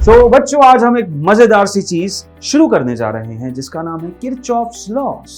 बच्चों आज हम एक मजेदार सी चीज शुरू करने जा रहे हैं जिसका नाम है किरचॉफ्स लॉस।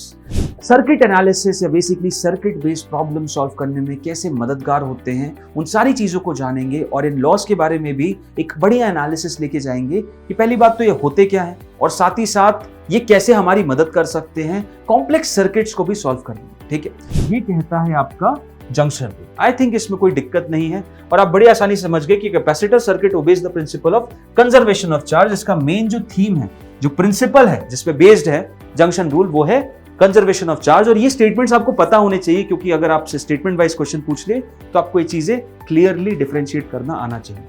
सर्किट एनालिसिस या basically circuit based problem solve करने में कैसे मददगार होते हैं, उन सारी चीजों को जानेंगे और इन लॉस के बारे में भी एक बढ़िया एनालिसिस लेके जाएंगे कि पहली बात तो ये होते क्या है और साथ ही साथ ये कैसे हमारी मदद कर सकते हैं कॉम्प्लेक्स सर्किट्स को भी सॉल्व करने में। ठीक है, ये कहता है आपका जंक्शन रूल। आई थिंक इसमें कोई दिक्कत नहीं है और आप बड़ी आसानी से समझ गए कि capacitor circuit obeys the principle of conservation of charge. इसका मेन जो थीम है, जो प्रिंसिपल है जिस पे बेस्ड है जंक्शन रूल, वो है कंजर्वेशन ऑफ चार्ज। और ये स्टेटमेंट्स आपको पता होने चाहिए क्योंकि अगर आपसे स्टेटमेंट वाइज क्वेश्चन पूछ ले तो आपको ये चीजें क्लियरली डिफरेंशिएट करना आना चाहिए।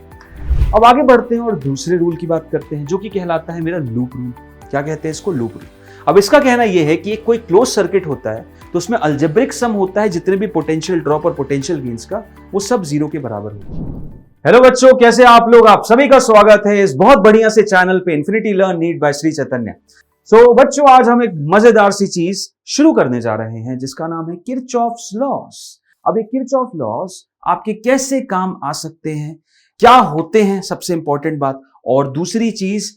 अब आगे बढ़ते हैं और दूसरे रूल की बात करते हैं जो कि कहलाता है मेरा लूप रूल। क्या कहते हैं इसको? Loop rule. अब इसका कहना यह है कि एक कोई क्लोज सर्किट होता है तो उसमें अलजेब्रिक सम होता है, जितने भी पोटेंशियल ड्रॉप और पोटेंशियल गेन्स का, वो सब जीरो के बराबर होता है। हेलो बच्चों, कैसे आप लोग? आप सभी का स्वागत है इस बहुत बढ़िया से चैनल पे infinity learn NEET by Shri Chaitanya. बच्चों आज हम एक मजेदार सी चीज शुरू करने जा रहे हैं जिसका नाम है किरचॉफ्स लॉस। अब ये किरचॉफ लॉस आपके कैसे काम आ सकते हैं, क्या होते हैं, सबसे इंपॉर्टेंट बात, और दूसरी चीज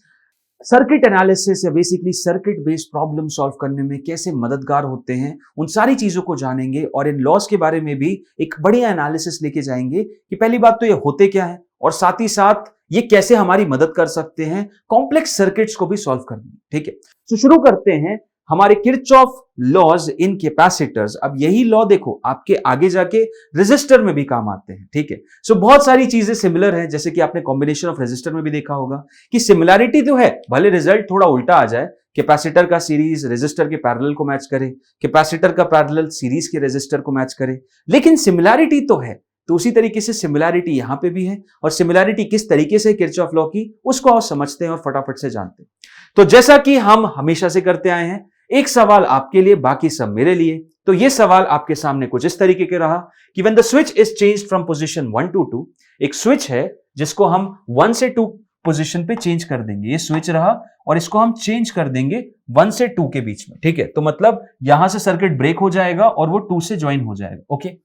सर्किट एनालिसिस या basically circuit based problem solve करने में कैसे मददगार होते हैं, उन सारी चीजों को जानेंगे और इन लॉस के बारे में भी एक बढ़िया एनालिसिस लेके जाएंगे कि पहली बात तो ये होते क्या है और साथ ही साथ ये कैसे हमारी मदद कर सकते हैं कॉम्प्लेक्स सर्किट्स को भी सॉल्व करने में। ठीक है, तो शुरू करते हैं हमारे किरचॉफ लॉज इन कैपेसिटर्स। अब यही लॉ देखो आपके आगे जाके रेजिस्टर में भी काम आते हैं। ठीक है, सो बहुत सारी चीजें सिमिलर हैं, जैसे कि आपने कॉम्बिनेशन ऑफ रेजिस्टर में भी देखा होगा कि सिमिलैरिटी तो है, भले रिजल्ट थोड़ा उल्टा आ जाए। कैपेसिटर का सीरीज रेजिस्टर के पैरेलल को मैच करे, कैपेसिटर का पैरेलल सीरीज के रेजिस्टर को मैच करे, लेकिन सिमिलैरिटी तो है। तो उसी तरीके से सिमिलैरिटी यहां पे भी है और सिमिलैरिटी किस तरीके से किरचॉफ लॉ की, उसको आप समझते हैं और फटाफट से जानते हैं। तो जैसा कि हम हमेशा से करते आए हैं, एक सवाल आपके लिए, बाकी सब मेरे लिए। तो ये सवाल आपके सामने कुछ इस तरीके के रहा कि when the switch is changed from position 1 to 2, एक स्विच है जिसको हम 1 से 2 पोजीशन पे चेंज कर देंगे। ये स्विच रहा और इसको हम चेंज कर देंगे 1 से 2 के बीच में। ठीक है, तो मतलब यहां से सर्किट ब्रेक हो जाएगा और वो 2 से ज्वाइन हो जाएगा। Okay,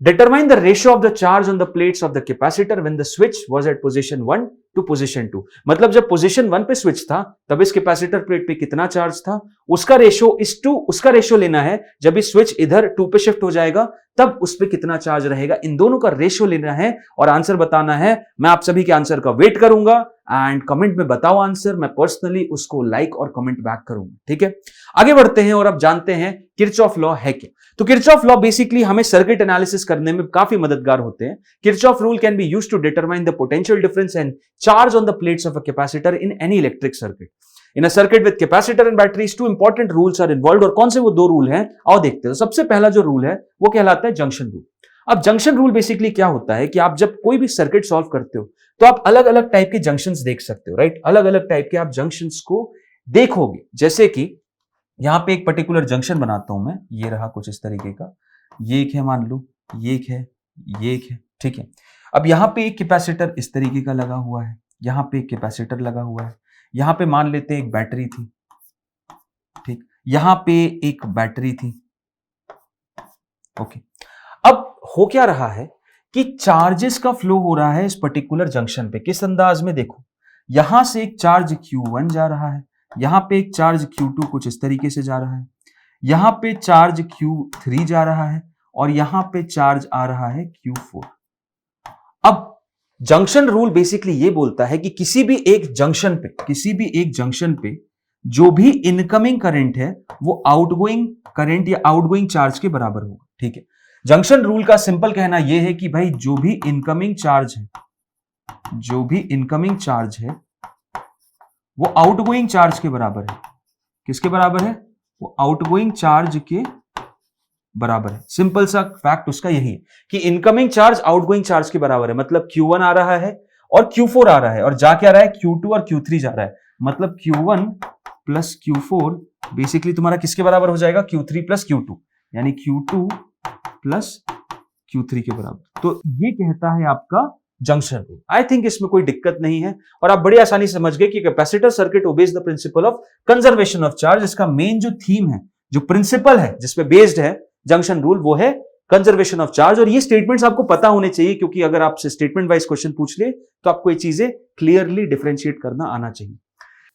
determine the ratio of the charge on the plates of the capacitor when the switch was at position 1 to position 2। मतलब जब पोजीशन 1 पे स्विच था तब इस कैपेसिटर प्लेट पे कितना चार्ज था, उसका रेशियो लेना है। जब इस स्विच इधर 2 पे शिफ्ट हो जाएगा तब उस पे कितना चार्ज रहेगा, इन दोनों का रेशियो लेना है और आंसर बताना है। मैं आप सभी के आंसर का वेट करूंगा एंड कमेंट में बताओ आंसर, मैं पर्सनली उसको लाइक और कमेंट बैक करूंगा। ठीक है, आगे बढ़ते हैं और अब जानते हैं किरचॉफ लॉ है क्या। तो किरचॉफ लॉ बेसिकली हमें सर्किट एनालिसिस करने में काफी मददगार होते हैं। Kirchhoff rule can be used to determine the potential difference and charge on the plates of a capacitor in any electric circuit. In a circuit with capacitor and batteries 2 important rules are involved. और कौन से वो 2 rule हैं, आओ देखते हैं। तो सबसे पहला जो रूल है वो कहलाता है जंक्शन रूल। अब जंक्शन रूल बेसिकली क्या होता है कि आप जब कोई भी सर्किट सॉल्व करते हो तो आप अलग अलग टाइप के जंक्शंस देख सकते हो, राइट? अलग अलग टाइप के आप जंक्शंस को देखोगे। जैसे कि यहां पे एक पर्टिकुलर जंक्शन बनाता हूं मैं, ये रहा कुछ इस तरीके का, ये एक है मान लो, ये एक है, ये एक है। ठीक है, अब यहां पे एक कैपेसिटर इस तरीके का लगा हुआ है, यहां पे एक कैपेसिटर लगा हुआ है, यहां पे मान लेते हैं एक बैटरी थी। ठीक, यहां पे एक बैटरी थी। ओके, अब हो क्या रहा है कि चार्जेस का फ्लो हो रहा है इस पर्टिकुलर जंक्शन पे। किस अंदाज में? देखो, यहां से एक चार्ज Q1 जा रहा है, यहां पे एक चार्ज Q2 कुछ इस तरीके से जा रहा है, यहां पे चार्ज Q3 जा रहा है और यहां पे चार्ज आ रहा है Q4। अब जंक्शन रूल बेसिकली ये बोलता है कि किसी भी एक जंक्शन पे जो भी इनकमिंग करंट है वो आउटगोइंग करंट या आउटगोइंग चार्ज के बराबर होगा। ठीक है, जंक्शन रूल का सिंपल कहना यह है कि भाई जो भी इनकमिंग चार्ज है वो आउटगोइंग चार्ज के बराबर है। किसके बराबर है? वो आउटगोइंग चार्ज के बराबर है। सिंपल सा फैक्ट उसका यही है कि इनकमिंग चार्ज आउटगोइंग चार्ज के बराबर है। मतलब Q1 आ रहा है और Q4 आ रहा है और जा क्या रहा है, Q2 और Q3 जा रहा है। मतलब Q1 प्लस Q4 बेसिकली तुम्हारा किसके बराबर हो जाएगा, Q3 प्लस Q2, यानी Q2 प्लस Q3 के बराबर। तो ये कहता है आपका जंक्शन रूल। आई थिंक इसमें कोई दिक्कत नहीं है और आप बड़ी आसानी से समझ गए कि capacitor circuit obeys the principle of conservation of charge. इसका मेन जो थीम है, जो प्रिंसिपल है जिसपे बेस्ड है जंक्शन रूल, वो है कंजर्वेशन ऑफ चार्ज। और ये स्टेटमेंट्स आपको पता होने चाहिए, क्योंकि अगर आपसे स्टेटमेंट वाइज क्वेश्चन पूछ ले तो आपको ये चीजें क्लियरली डिफरेंशिएट करना आना चाहिए।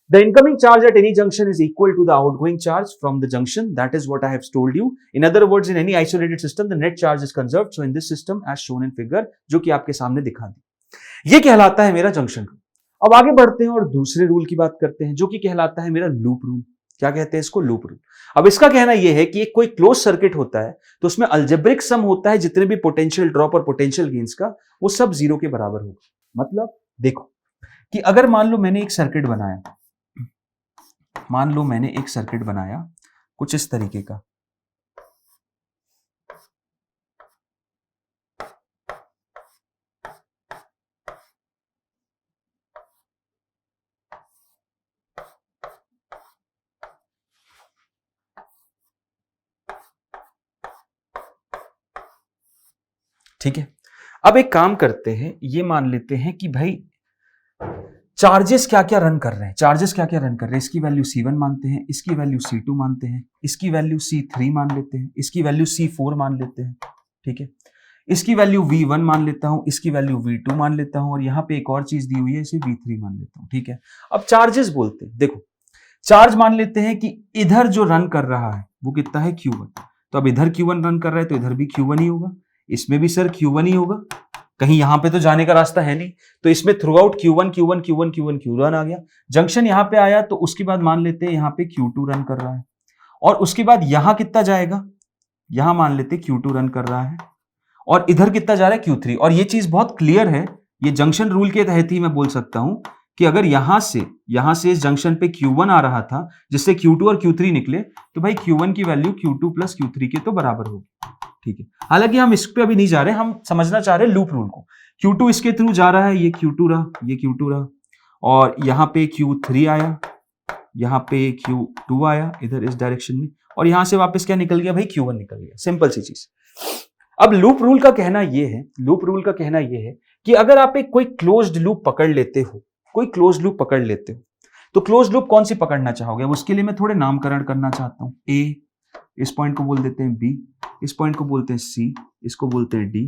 The incoming charge at any junction is equal to the outgoing charge from the junction. That is what I have told you. In other words, in any isolated system, the net charge is conserved. So in this system, as shown in figure, जो कि आपके सामने दिखा दी, ये कहलाता है मेरा junction rule. अब आगे बढ़ते हैं और दूसरे रूल की बात करते हैं, जो कि कहलाता है मेरा लूप रूल। क्या कहते हैं इसको? Loop rule. अब इसका कहना यह है कि एक कोई क्लोज सर्किट होता है तो उसमें अलजेब्रिक सम होता है, जितने भी पोटेंशियल ड्रॉप और पोटेंशियल गेन्स का, वो सब जीरो के बराबर होगा। मतलब देखो कि अगर मान लो मैंने एक सर्किट बनाया, कुछ इस तरीके का, ठीक है। अब एक काम करते हैं, ये मान लेते हैं कि भाई चार्जेस क्या क्या रन कर रहे हैं, इसकी वैल्यू C1 मानते हैं, इसकी वैल्यू C2 मानते हैं, इसकी वैल्यू C3 मान लेते हैं, इसकी वैल्यू C4 मान लेते हैं, ठीक है। इसकी वैल्यू V1 मान लेता हूं, इसकी वैल्यू V2 मान लेता हूं, और यहां पे एक और चीज दी हुई है, इसे V3 मान लेता हूं, ठीक है। अब चार्जेस बोलते हैं, देखो चार्ज मान लेते हैं कि इधर जो रन कर रहा है वो कितना है? Q1। तो अब इधर Q1 रन कर रहा है तो इधर भी Q1 ही होगा, इसमें भी सर Q1 ही होगा, कहीं यहां पे तो जाने का रास्ता है नहीं, तो इसमें थ्रू आउट Q1 आ गया। जंक्शन यहां पे आया तो उसके बाद मान लेते हैं यहां पे Q2 रन कर रहा है, और उसके बाद यहां कितना जाएगा? यहां मान लेते Q2 रन कर रहा है, और इधर कितना जा रहा है? Q3। और ये चीज बहुत क्लियर है, ये जंक्शन रूल के तहत ही मैं बोल सकता हूं कि अगर यहां से इस जंक्शन पे Q1 आ रहा था, जिससे Q2 और Q3 निकले, तो भाई Q1 की वैल्यू Q2 प्लस Q3 के तो बराबर होगी, ठीक है। हालांकि हम इस पे अभी नहीं जा रहे, हम समझना चाह रहे हैं लूप रूल को। Q2 इसके थ्रू जा रहा है, ये Q2 रहा, और यहां पे Q3 आया, यहां पे Q2 आया इधर इस डायरेक्शन में, और यहां से वापस क्या निकल गया भाई? Q1 निकल गया। सिंपल सी चीज। अब लूप रूल का कहना यह है कि अगर आप एक कोई क्लोज्ड लूप पकड़ लेते हो, तो क्लोज्ड लूप कौन सी पकड़ना चाहोगे? उसके लिए मैं थोड़े नामकरण करना चाहता हूं। A, इस पॉइंट को बोल देते हैं B, इस पॉइंट को बोलते हैं C, इसको बोलते हैं D,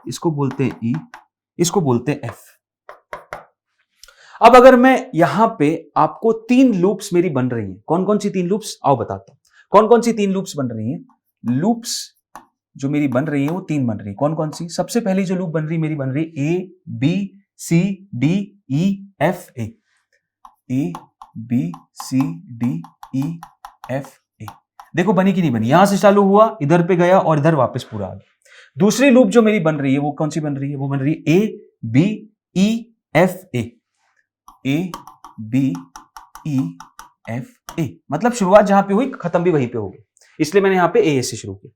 इसको बोलते हैं E, इसको बोलते हैं F। अब अगर मैं यहां पे आपको 3 लूप्स मेरी बन रही हैं, कौन कौन सी 3 लूप्स? आओ बताता हूं कौन कौन सी 3 लूप्स बन रही हैं। लूप्स जो मेरी बन रही है वो 3 बन रही है। कौन कौन सी? सबसे पहली जो लूप बन रही है A, B, C, D, E, F, A। A, B, C, D, E, F, A। देखो बनी कि नहीं बनी? यहां से चालू हुआ, इधर पे गया, और इधर वापस पूरा आ गया। दूसरी लूप जो मेरी बन रही है वो कौन सी बन रही है? वो बन रही है A, B, E, F, A। A, B, E, F, A। मतलब शुरुआत जहां पे हुई खत्म भी वहीं पे होगी, इसलिए मैंने यहां पे A से शुरू किया।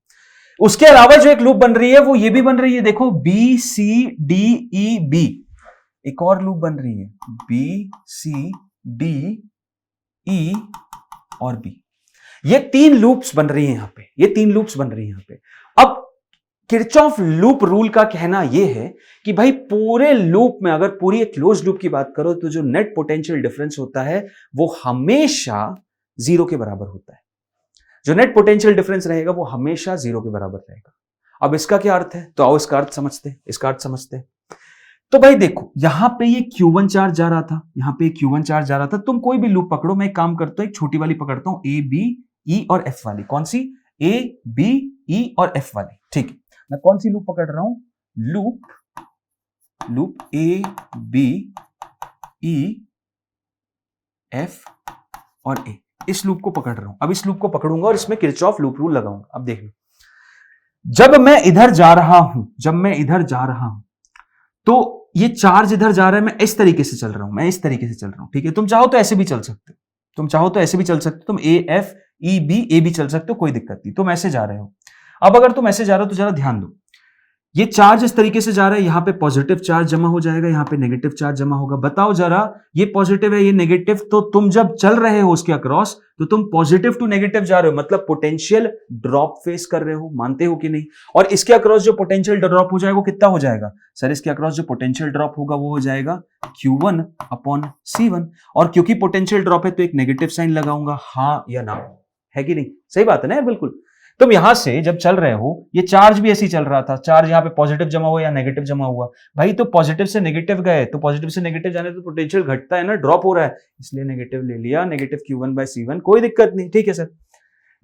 उसके अलावा जो एक लूप बन रही है वो ये भी बन रही है, देखो B, C, D, E, B। एक और लूप बन रही है B, C, D, E और B। ये 3 लूप्स बन रही हैं यहां पे। अब किरचॉफ लूप रूल का कहना यह है कि भाई पूरे लूप में, अगर पूरी एक क्लोज लूप की बात करो, तो जो नेट पोटेंशियल डिफरेंस होता है वो हमेशा 0 के बराबर होता है। जो नेट पोटेंशियल डिफरेंस रहेगा वो हमेशा 0 के बराबर रहेगा। अब इसका क्या अर्थ है? तो आओ इसका अर्थ समझते हैं। तो भाई देखो यहां पे ये Q1 चार्ज जा रहा था, तुम कोई भी लूप पकड़ो, मैं एक काम करता हूं, एक छोटी वाली पकड़ता हूं, A, B, E और F वाली। कौन सी? A, B, E और F वाली, ठीक है। मैं कौन सी लूप पकड़ रहा हूं? Loop A, B, E, F और A। इस लूप को पकड़ रहा हूं। अब इस लूप को पकड़ूंगा और इसमें किरचॉफ लूप रूल लगाऊंगा। अब देखना, जब मैं इधर जा रहा हूं तो ये चार्ज इधर जा रहा है, मैं इस तरीके से चल रहा हूं, ठीक है। तुम चाहो तो ऐसे भी चल सकते हो, तुम A, F, E, B, A भी चल सकते हो, कोई दिक्कत नहीं। तुम ऐसे जा रहे हो। अब अगर तुम ऐसे जा रहे हो तो जरा ध्यान दो, ये चार्ज इस तरीके से जा रहा है, यहां पे पॉजिटिव चार्ज जमा हो जाएगा, यहां पे नेगेटिव चार्ज जमा होगा। बताओ जरा, ये पॉजिटिव है, ये नेगेटिव, तो तुम जब चल रहे हो उसके अक्रॉस तो तुम पॉजिटिव टू नेगेटिव जा रहे हो, मतलब पोटेंशियल ड्रॉप फेस कर रहे हो। मानते हो कि नहीं? और इसके अक्रॉस जो पोटेंशियल ड्रॉप हो जाएगा वो कितना हो जाएगा? सर इसके अक्रॉस जो पोटेंशियल ड्रॉप होगा वो हो जाएगा Q1 अपॉन C1। और क्योंकि पोटेंशियल ड्रॉप है तो एक नेगेटिव साइन लगाऊंगा, हाँ या ना, है कि नहीं? सही बात है ना यार, बिल्कुल। तुम यहां से जब चल रहे हो, ये चार्ज भी ऐसे ही चल रहा था, चार्ज यहाँ पे पॉजिटिव जमा हुआ या नेगेटिव जमा हुआ, भाई तो पॉजिटिव से नेगेटिव गए, तो पॉजिटिव से नेगेटिव जाने तो पोटेंशियल घटता है ना, ड्रॉप हो रहा है, इसलिए नेगेटिव ले लिया, नेगेटिव Q1/C1, कोई दिक्कत नहीं, ठीक है सर।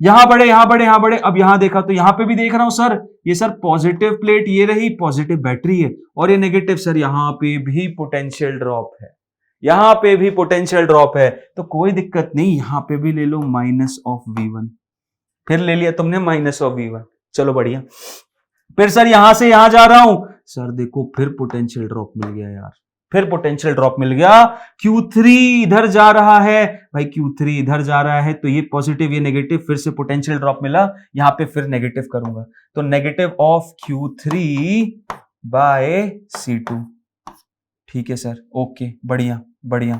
यहां बढ़े, यहां बढ़े, यहां बढ़े, अब यहां देखा तो यहां पे भी देख रहा हूं सर, ये सर पॉजिटिव प्लेट ये रही, पॉजिटिव बैटरी है, और ये नेगेटिव सर, यहां पे भी पोटेंशियल ड्रॉप है, यहां पे भी पोटेंशियल ड्रॉप है, तो कोई दिक्कत नहीं, यहां पे भी ले लो -V1, फिर ले लिया तुमने -V1, चलो बढ़िया। फिर सर यहां से यहां जा रहा हूं, सर देखो फिर पोटेंशियल ड्रॉप मिल गया यार, फिर पोटेंशियल ड्रॉप मिल गया, Q3 इधर जा रहा है, भाई Q3 इधर जा रहा है, तो ये पॉजिटिव ये नेगेटिव, फिर से पोटेंशियल ड्रॉप मिला, यहां पे फिर नेगेटिव करूंगा, तो नेगेटिव ऑफ Q3/C2, ठीक है सर, ओके, बढ़िया बढ़िया,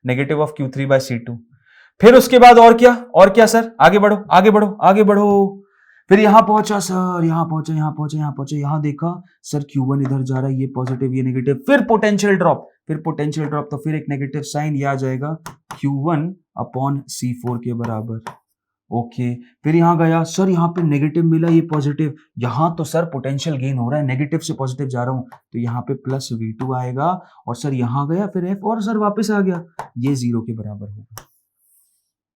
नेगेटिव ऑफ Q3/C2। फिर उसके बाद और क्या सर, आगे बढ़ो आगे बढ़ो आगे बढ़ो, फिर यहां पहुंचा सर, यहां पहुंचा, यहां पहुंचा, यहां पहुंचा, यहां देखा सर Q1 इधर जा रहा है, ये पॉजिटिव ये नेगेटिव, फिर पोटेंशियल ड्रॉप, तो फिर एक नेगेटिव साइन, ये आ जाएगा Q1/C4 के बराबर, ओके। फिर यहां गया सर, यहां पे नेगेटिव मिला, ये पॉजिटिव, यहां तो सर पोटेंशियल गेन हो रहा है, नेगेटिव से पॉजिटिव जा रहा हूं, तो यहां पे +V2 आएगा, और सर यहां गया फिर F, और सर वापस आ गया, ये 0 के बराबर होगा।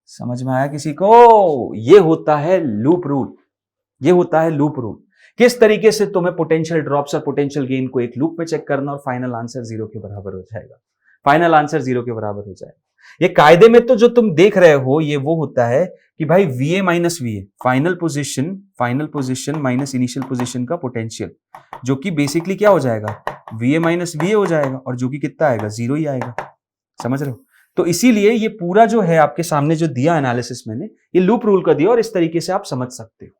समझ में आया किसी को? ये होता है लूप रूल, ये होता है लूप रूल, किस तरीके से तुम्हें पोटेंशियल ड्रॉप्स और पोटेंशियल गेन को एक लूप में चेक करना, और फाइनल आंसर 0 के बराबर हो जाएगा, फाइनल आंसर 0 के बराबर हो जाएगा। ये कायदे में तो जो तुम देख रहे हो, ये वो होता है कि भाई VA-VA, final position minus initial position का पोटेंशियल, जो कि बेसिकली क्या हो जाएगा, VA-VA हो जाएगा, और जो कि कितना आएगा, 0 ही आएगा, समझ रहे हो? तो इसीलिए ये पूरा जो है आपके सामने जो दिया एनालिसिस मैंने, ये लूप रूल का दिया, और इस तरीके से आप समझ सकते हो,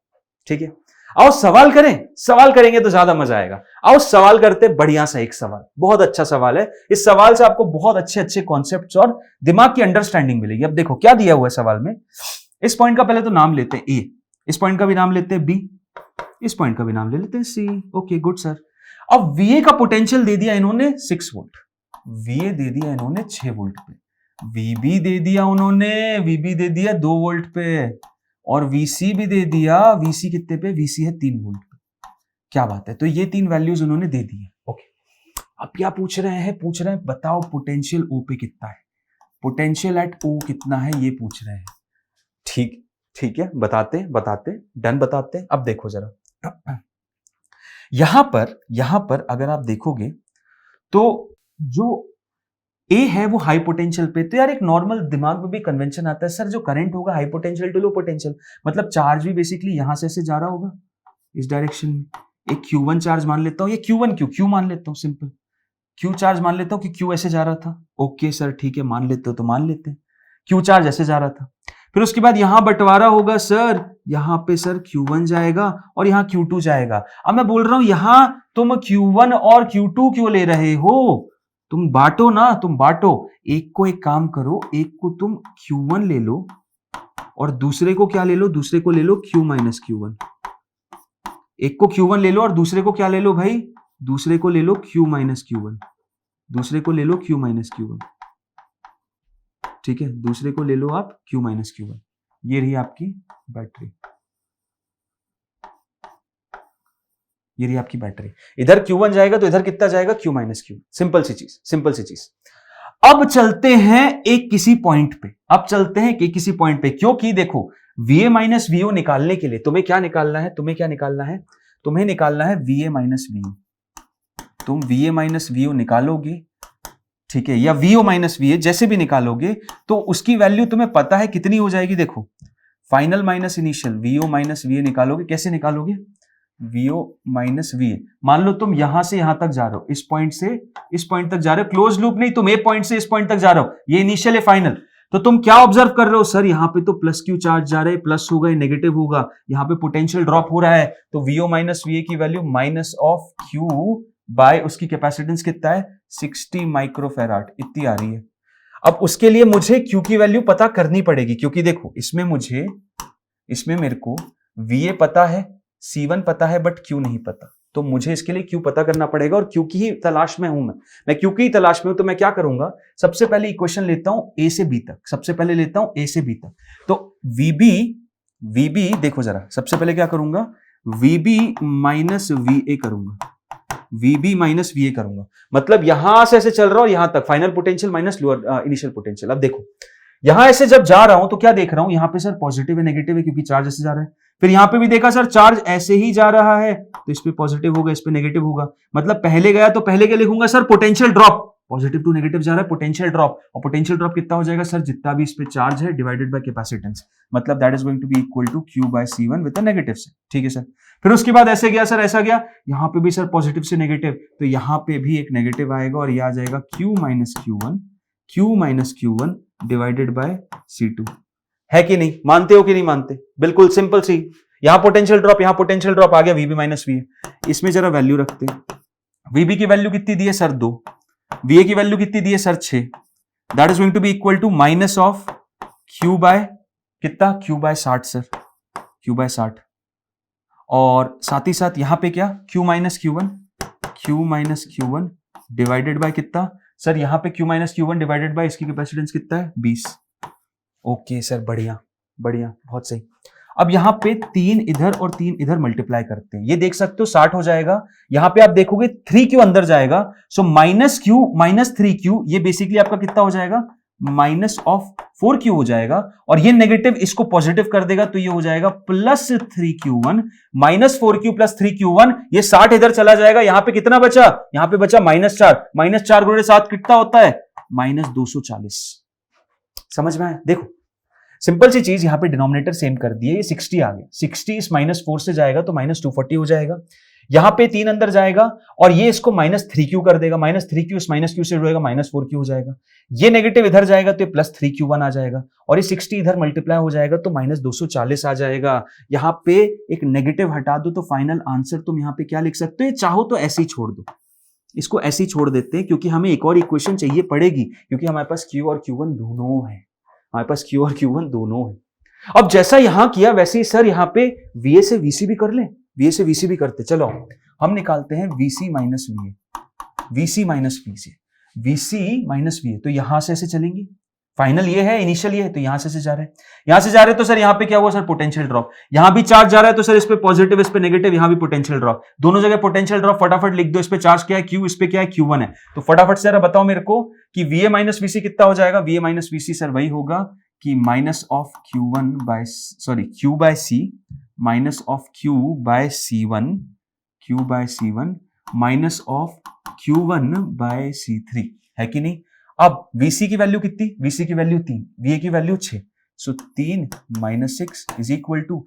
ठीक है। आओ सवाल करें, सवाल करेंगे तो ज्यादा मजा आएगा। आओ सवाल करते, बढ़िया सा एक सवाल, बहुत अच्छा सवाल है, इस सवाल से आपको बहुत अच्छे अच्छे कॉन्सेप्ट्स और दिमाग की अंडरस्टैंडिंग मिलेगी। अब देखो क्या दिया हुआ है सवाल में, इस पॉइंट का पहले तो नाम लेते हैं A, इस पॉइंट का भी नाम लेते हैं B, इस पॉइंट का भी नाम ले लेते हैं C, ओके गुड सर। अब VA का पोटेंशियल दे दिया इन्होंने 6 वोल्ट, VA दे दिया इन्होंने 6 वोल्ट पे, VB दे दिया उन्होंने, VB दे दिया 2 वोल्ट पे, और VC भी दे दिया, VC कितने पे, VC है 3 वोल्ट पे। क्या बात है, तो ये 3 वैल्यूज उन्होंने दे दी है, ओके। अब क्या पूछ रहे हैं, बताओ पोटेंशियल O पे कितना है, पोटेंशियल एट O कितना है, ये पूछ रहे हैं। ठीक है, बताते डन बताते हैं। अब देखो जरा, यहां पर अगर आप देखोगे तो जो A है वो हाई पोटेंशियल पे, तो यार एक नॉर्मल दिमाग में भी कन्वेंशन आता है, सर जो करंट होगा high potential to low potential, मतलब चार्ज भी बेसिकली यहां से ऐसे जा रहा होगा इस डायरेक्शन में। एक Q1 चार्ज मान लेता हूं, ये Q1 Q मान लेता हूं, सिंपल Q चार्ज मान लेता हूं कि Q ऐसे जा रहा था, ओके सर ठीक है, मान लेते हो तो मान लेते हैं, Q चार्ज ऐसे जा रहा था। फिर उसके बाद यहां बंटवारा होगा सर, यहां पे सर Q1 जाएगा और यहां Q2 जाएगा। अब मैं बोल रहा हूं यहां तुम Q1 और Q2 क्यों ले रहे हो, तुम बांटो ना, तुम बांटो, एक को एक काम करो, एक को तुम Q1 ले लो और दूसरे को क्या ले लो, दूसरे को ले लो Q-Q1, एक को Q1 ले लो और दूसरे को क्या ले लो भाई, दूसरे को ले लो Q-Q1, दूसरे को ले लो Q-Q1, ठीक है, दूसरे को ले लो आप Q-Q1, ये रही आपकी बैटरी, ये रही आपकी बैटरी। इधर Q1 जाएगा तो इधर कितना जाएगा, Q-Q, सिंपल सी चीज। अब चलते हैं एक किसी पॉइंट पे, क्योंकि देखो VA-VO निकालने के लिए तुम्हें क्या निकालना है, तुम्हें निकालना है VA-VO। तुम VA-VO निकालोगे, ठीक है, या VO-VA जैसे भी निकालोगे तो उसकी वैल्यू तुम्हें पता है कितनी हो जाएगी। देखो फाइनल माइनस इनिशियल, VO-VA निकालोगे, कैसे निकालोगे, VO-VA, मान लो तुम यहां से यहां तक जा रहे हो, इस पॉइंट से इस पॉइंट तक जा रहे हो, क्लोज लूप नहीं, तुम ए पॉइंट से इस पॉइंट तक जा रहे हो, ये इनिशियल है फाइनल, तो तुम क्या ऑब्जर्व कर रहे हो, सर यहां पे तो प्लस Q चार्ज जा रहे हैं, प्लस होगा ये नेगेटिव होगा, यहां पे पोटेंशियल ड्रॉप हो रहा है, तो VO-VA की value minus of Q by उसकी कैपेसिटेंस कितना है, 60 माइक्रोफैराड इतनी आ रही है। अब उसके लिए मुझे Q की वैल्यू पता करनी पड़ेगी, क्योंकि देखो इसमें मेरे को VA पता है, C1 पता है, बट Q नहीं पता, तो मुझे इसके लिए Q पता करना पड़ेगा, और Q की ही तलाश में हूं मैं Q की ही तलाश में हूं, तो मैं क्या करूंगा, सबसे पहले इक्वेशन लेता हूं A से B तक, तो VB VB देखो जरा, सबसे पहले क्या करूंगा, VB माइनस VA करूंगा, VB माइनस VA करूंगा, मतलब यहां से ऐसे चल रहा हूं यहां तक, final potential minus lower initial potential. अब देखो यहां ऐसे जब जा रहा हूं तो क्या देख रहा हूं, यहां पे सर पॉजिटिव है नेगेटिव है क्योंकि चार्ज ऐसे जा रहा है, फिर यहां पे भी देखा सर चार्ज ऐसे ही जा रहा है तो इस पे पॉजिटिव होगा इस पे नेगेटिव होगा, मतलब पहले गया तो पहले क्या लिखूंगा sir, potential drop, positive to negative जा रहा है पोटेंशियल ड्रॉप, और पोटेंशियल ड्रॉप कितना हो जाएगा सर, जितना भी इस पे चार्ज है डिवाइडेड बाय कैपेसिटेंस, मतलब that is going to be equal to Q by C1 with the negative से, ठीक है सर। फिर उसके बाद ऐसे गया सर, ऐसा गया, यहां पे भी सर पॉजिटिव से नेगेटिव, तो यहां पे भी एक नेगेटिव आएगा और ये आ जाएगा Q minus Q1 divided bye C2, है कि नहीं, मानते हो कि नहीं मानते, बिल्कुल सिंपल सी, यहां पोटेंशियल ड्रॉप आ गया VB माइनस VA, इसमें जरा वैल्यू रखते हैं, VB की वैल्यू कितनी दी है सर 2, VA की वैल्यू कितनी दी है sir 6, that is going to be equal to minus of Q by कितना, Q by 60 sir, Q by 60, और साथ ही साथ यहां पे क्या, Q minus Q1 divided by कितना सर, यहां पे Q minus Q1 divided by इसकी कैपेसिटेंस कितना है 20, ओके सर, बढ़िया बढ़िया, बहुत सही। अब यहां पे 3 इधर और 3 इधर मल्टीप्लाई करते हैं, ये देख सकते हो 60 हो जाएगा, यहां पे आप देखोगे 3Q अंदर जाएगा, so minus Q minus 3Q, ये बेसिकली आपका कितना हो जाएगा, माइनस ऑफ 4Q हो जाएगा, और ये नेगेटिव इसको पॉजिटिव कर देगा तो ये हो जाएगा plus 3Q1 minus 4Q plus 3Q1, ये 60 इधर चला जाएगा, यहां पे कितना बचा, यहां पे बचा -4 गुणे 7 कितना होता है, -240, समझ में आया, देखो सिंपल सी चीज, यहां पे डिनोमिनेटर सेम कर दिए, ये 60 आ गया, 60 इस -4 से जाएगा तो -240 हो जाएगा, यहां पे 3 अंदर जाएगा और ये इसको -3Q कर देगा, -3Q इस -Q से जुड़ेगा -4Q हो जाएगा, ये नेगेटिव इधर जाएगा तो ये +3Q1 आ जाएगा, और ये 60 इधर मल्टीप्लाई हो जाएगा तो -240 आ जाएगा, यहां पे एक नेगेटिव हटा दो तो फाइनल आंसर तुम यहां पे क्या लिख सकते हो, चाहो तो ऐसे ही छोड़ दो, इसको ऐसे ही छोड़ देते हैं क्योंकि हमें एक और इक्वेशन चाहिए पड़ेगी, क्योंकि हमारे पास Q और Q1 दोनों है, हमारे पास Q और Q1 दोनों है। अब जैसा यहां किया वैसे ही सर यहां पे VA से VC भी कर लें, VA से VC भी करते, चलो हम निकालते हैं VC minus VA, VC minus VC, VC minus VA, तो यहां से ऐसे चलेंगे, फाइनल ये है इनिशियल ये है, तो यहां से जा रहे हैं, यहां से जा रहे हैं तो सर यहां पे क्या हुआ सर, पोटेंशियल ड्रॉप, यहां भी चार्ज जा रहा है तो सर इस पे पॉजिटिव इस पे नेगेटिव, यहां भी पोटेंशियल ड्रॉप, दोनों जगह पोटेंशियल ड्रॉप, फटाफट लिख दो, इस पे चार्ज क्या है Q, इस पे क्या है Q1 है, तो फटाफट से जरा बताओ मेरे को कि VA माइनस VC कितना हो जाएगा, VA माइनस VC सर वही होगा कि minus of Q by C minus of Q by C1 minus of Q1 by C3, है कि नहीं। अब VC की वैल्यू कितनी, VC की वैल्यू 3, VA की value 6, so 3 minus 6 is equal to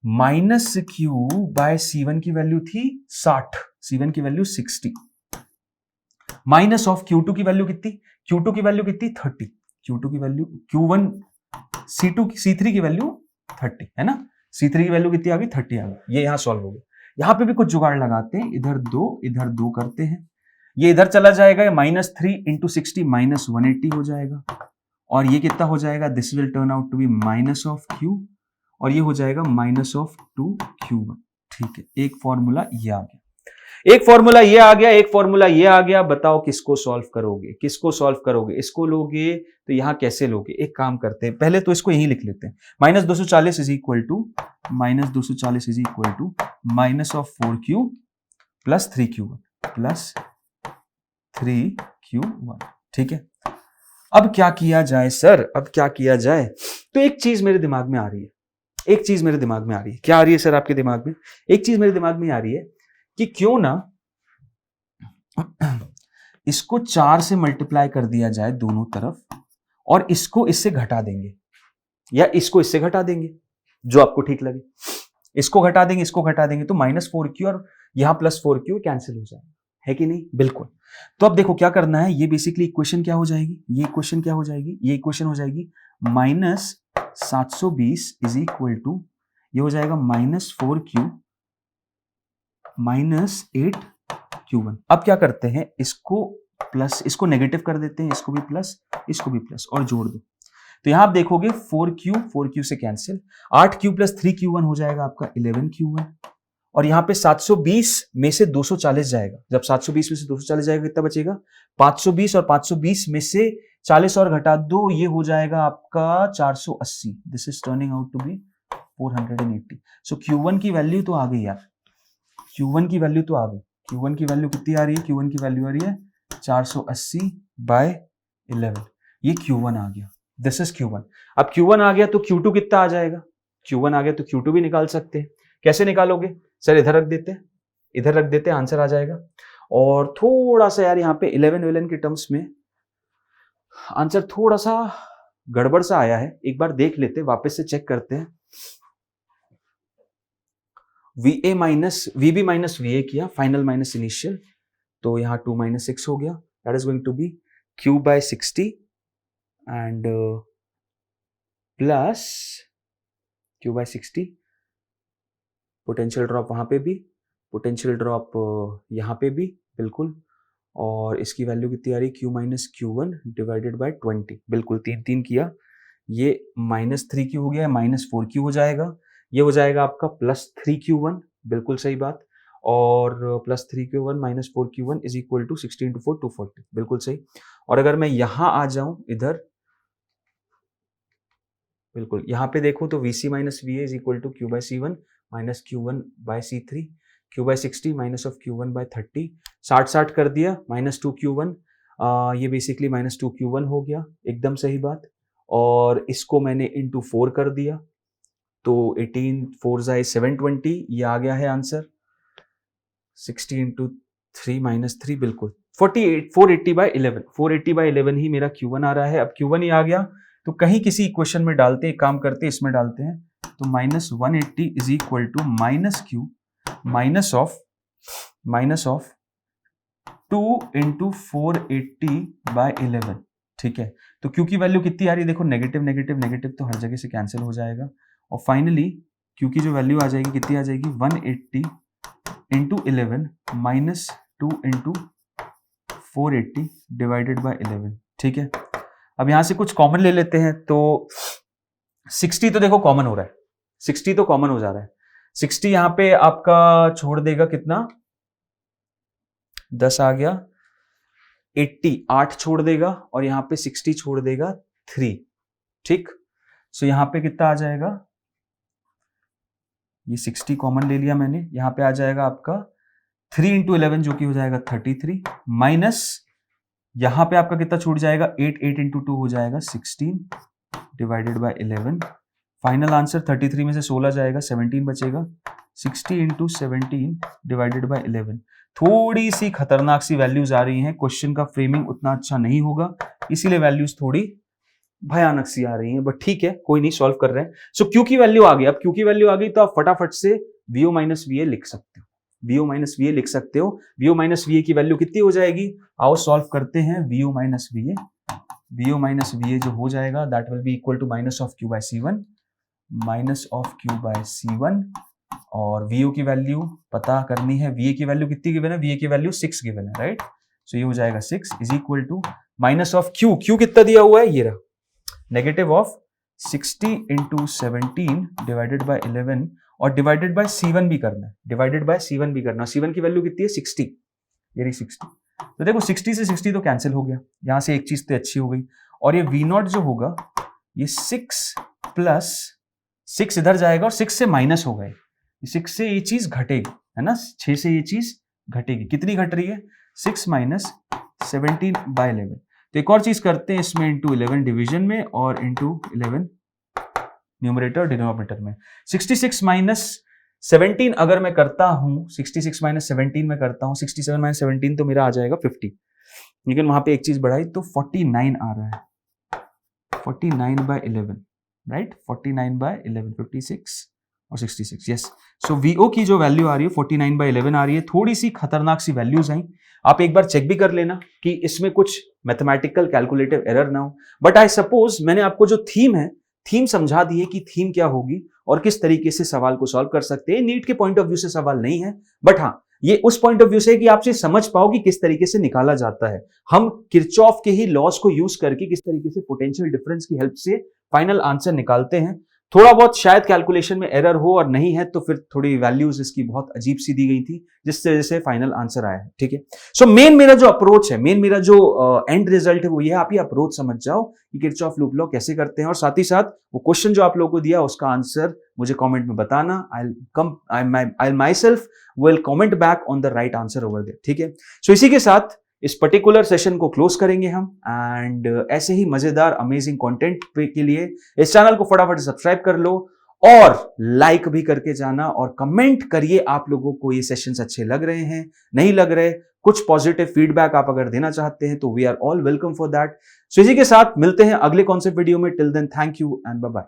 minus Q by C1 की वैल्यू थी 60, C1 की वैल्यू 60, माइनस ऑफ Q2 की वैल्यू कितनी, Q2 की वैल्यू कितनी 30, Q2 की वैल्यू Q1 C3 की वैल्यू 30 है ना, C3 की वैल्यू कितनी आ गई 30 आ गई, ये यहां सॉल्व हो गया। यहां पे भी कुछ जुगाड़ लगाते हैं, इधर 2 करते हैं, ये इधर चला जाएगा, -3 इंटू 60 -180 हो जाएगा, और ये कितना हो जाएगा, this will turn out to be minus of Q, और ये हो जाएगा माइनस ऑफ 2Q1, ठीक है, एक फॉर्मूला ये आ गया, एक फॉर्मूला ये आ गया, एक फॉर्मूला ये आ गया, बताओ किसको सॉल्व करोगे, इसको लोगे तो यहां कैसे लोगे, एक काम करते हैं, पहले तो इसको यही लिख लेते हैं, -240 is equal to minus of 4Q plus 3Q1, ठीक है। अब क्या किया जाए सर, तो एक चीज मेरे दिमाग में आ रही है, क्या आ रही है सर आपके दिमाग में, एक चीज मेरे दिमाग में आ रही है कि क्यों ना इसको 4 से मल्टीप्लाई कर दिया जाए दोनों तरफ, और इसको इससे घटा देंगे, या इसको इससे घटा देंगे, जो आपको ठीक लगे, इसको घटा देंगे तो -4Q और यहां +4Q कैंसिल हो जाएगा, है कि नहीं, बिल्कुल। तो अब देखो क्या करना है, ये बेसिकली इक्वेशन क्या हो जाएगी, ये इक्वेशन हो जाएगी -720 इज इक्वल टू, ये हो जाएगा -4Q -8Q1। अब क्या करते हैं, इसको नेगेटिव कर देते हैं, इसको भी प्लस और जोड़ दो, तो यहां आप देखोगे 4Q से कैंसिल, 8Q प्लस 3Q1 हो जाएगा आपका 11Q1, और यहां पे 720 में से 240 जाएगा, जब 720 में से 240 जाएगा कितना बचेगा 520, और 520 में से 40 और घटा दो, ये हो जाएगा आपका 480, this is turning out to be 480। So Q1 की वैल्यू तो आ गई यार, Q1 की वैल्यू तो आ गई। Q1 की वैल्यू कितनी आ रही है? Q1 की वैल्यू आ रही है 480/11। ये Q1 आ गया, दिस इज Q1। अब Q1 आ गया तो Q2 कितना आ जाएगा? Q1 आ गया तो Q2 भी निकाल सकते हैं। कैसे निकालोगे सर? इधर रख देते हैं, इधर रख देते हैं, आंसर आ जाएगा। और थोड़ा सा यार यहाँ पे 11 के टर्म्स में आंसर थोड़ा सा गड़बड़ सा आया है, एक बार देख लेते हैं, वापस से चेक करते हैं। VA minus VB minus VA किया, फाइनल माइनस इनिशियल, तो यहाँ 2 - 6 हो गया। That is going to be Q/60 and plus Q/60। Potential drop वहां पे भी, पोटेंशियल ड्रॉप यहाँ पे भी, बिल्कुल। और इसकी वैल्यू कितनी आ रही? Q - Q1 डिवाइडेड बाय 20, बिल्कुल 3 किया। ये -3Q हो गया, -4Q हो जाएगा। ये हो जाएगा आपका +3Q1, बिल्कुल सही बात। और +3Q1 - 4Q1 is equal to 16 × 4 240, बिल्कुल सही। और अगर मैं यहां आ जाऊं इधर, बिल्कुल यहाँ पे देखो तो VC - VA is equal to Q/C1 - Q1/C3, Q/60 - Q1/30, 60 कर दिया, -2Q1, ये बेसिकली -2Q1 हो गया, एकदम सही बात। और इसको मैंने इंटू 4 कर दिया, तो 18 4 × 720, ये आ गया है आंसर। 60 × 3 - 3, बिल्कुल 48 480/11, 480/11 ही मेरा Q1 आ रहा है। अब Q1 ही आ गया तो कहीं किसी इक्वेशन में डालते हैं, काम करते हैं, इसमें डालते हैं, तो -180 is equal to -Q minus of 2 × 480/11, ठीक है। तो Q की वैल्यू कितनी आ रही है? देखो नेगेटिव नेगेटिव नेगेटिव तो हर जगह से कैंसिल हो जाएगा, और फाइनली Q की जो वैल्यू आ जाएगी कितनी आ जाएगी? 180 × 11 -2 × 480 डिवाइडेड बाय 11, ठीक है। अब यहां से कुछ कॉमन ले लेते हैं, तो 60 तो देखो कॉमन हो रहा है, 60 तो कॉमन हो जा रहा है। 60 यहां पे आपका छोड़ देगा कितना? 10 आ गया। 80 8 छोड़ देगा, और यहां पे 60 छोड़ देगा 3, ठीक। सो यहां पे कितना आ जाएगा? ये 60 कॉमन ले लिया मैंने, यहां पे आ जाएगा आपका 3 × 11 जो कि हो जाएगा 33, माइनस यहां पे आपका कितना छूट जाएगा? 8 × 2 हो जाएगा 16 डिवाइडेड बाय 11। फाइनल आंसर 33 में से 16 जाएगा, 17 बचेगा। 60 × 17 डिवाइडेड बाय 11। थोड़ी सी खतरनाक सी वैल्यूज आ रही हैं, क्वेश्चन का फ्रेमिंग उतना अच्छा नहीं होगा, इसीलिए वैल्यूज थोड़ी भयानक सी आ रही हैं, बट ठीक है, कोई नहीं, सॉल्व कर रहे हैं। सो Q की वैल्यू आ गई। अब Q की वैल्यू आ गई तो आप फटाफट से VO - VA लिख सकते हो, VO - VA लिख सकते हो। VO - VA की वैल्यू कितनी हो जाएगी? आओ सॉल्व करते हैं। VO - VA, VO - VA जो हो जाएगा that will be equal to -Q/C1 -Q/C1, और VO की वैल्यू पता करनी है। VA की वैल्यू कितनी गिवन है? VA की वैल्यू 6 गिवन है, राइट। सो ये हो जाएगा 6 is equal to -Q, Q कितना दिया हुआ है? ये रहा, नेगेटिव ऑफ 60 × 17 डिवाइडेड बाय 11, और डिवाइडेड बाय C1 भी करना है, डिवाइडेड बाय C1 भी करना है। C1 की वैल्यू कितनी है? 60, ये रही 60। तो देखो 60 से 60 तो कैंसिल हो गया, यहां से एक चीज तो अच्छी हो गई, और ये V0 जो होगा ये 6 + 6 इधर जाएगा, और 6 से माइनस हो गए, 6 से ये चीज घटेगी, है ना, 6 से ये चीज घटेगी। कितनी घट रही है? 6 - 17/11। तो एक और चीज करते हैं इसमें, इंटू 11 डिवीजन में और इंटू 11 न्यूमरेटर डिनोमिनेटर में। 66 - 17 अगर मैं करता हूं, 66 - 17 में करता हूं, 67 - 17 तो मेरा आ जाएगा 50, लेकिन वहां पे एक चीज बढ़ाई तो 49 आ रहा है, 49/11, राइट, 49/11, 56 और 66, यस। सो VO की जो वैल्यू आ रही है 49/11 आ रही है। थोड़ी सी खतरनाक सी वैल्यूज आई, आप एक बार चेक भी कर लेना कि इसमें कुछ मैथमेटिकल कैलकुलेटिव एरर ना हो, बट आई सपोज मैंने आपको जो थीम है, थीम समझा दी है कि थीम क्या होगी और किस तरीके से सवाल को सॉल्व कर सकते हैं। नीट के पॉइंट ऑफ व्यू से सवाल नहीं है, बट हाँ ये उस पॉइंट ऑफ व्यू से है कि आपसे समझ पाओ कि किस तरीके से निकाला जाता है। हम किरचॉफ के ही लॉस को यूज करके किस तरीके से पोटेंशियल डिफरेंस की हेल्प से फाइनल आंसर निकालते हैं। थोड़ा बहुत शायद कैलकुलेशन में एरर हो, और नहीं है तो फिर थोड़ी वैल्यूज इसकी बहुत अजीब सी दी गई थी, जिससे वजह से फाइनल आंसर आया है। ठीक है, सो मेन मेरा जो अप्रोच है, मेन मेरा जो एंड रिजल्ट है वो ये, आप ये अप्रोच समझ जाओ कि किरचॉफ लूप लॉ कैसे करते हैं, और साथ ही साथ वो क्वेश्चन जो आप लोगों को दिया उसका आंसर मुझे कमेंट में बताना। I myself will comment back on the right answer over there. ठीक है, सो इसी के साथ इस पर्टिकुलर सेशन को क्लोज करेंगे हम, एंड ऐसे ही मजेदार अमेजिंग कंटेंट के लिए इस चैनल को फटाफट सब्सक्राइब कर लो, और लाइक भी करके जाना, और कमेंट करिए आप लोगों को ये सेशंस अच्छे लग रहे हैं, नहीं लग रहे, कुछ पॉजिटिव फीडबैक आप अगर देना चाहते हैं तो we are all welcome for that. So इसी के साथ मिलते हैं अगले कॉन्सेप्ट वीडियो में। Till then, thank you and bye bye.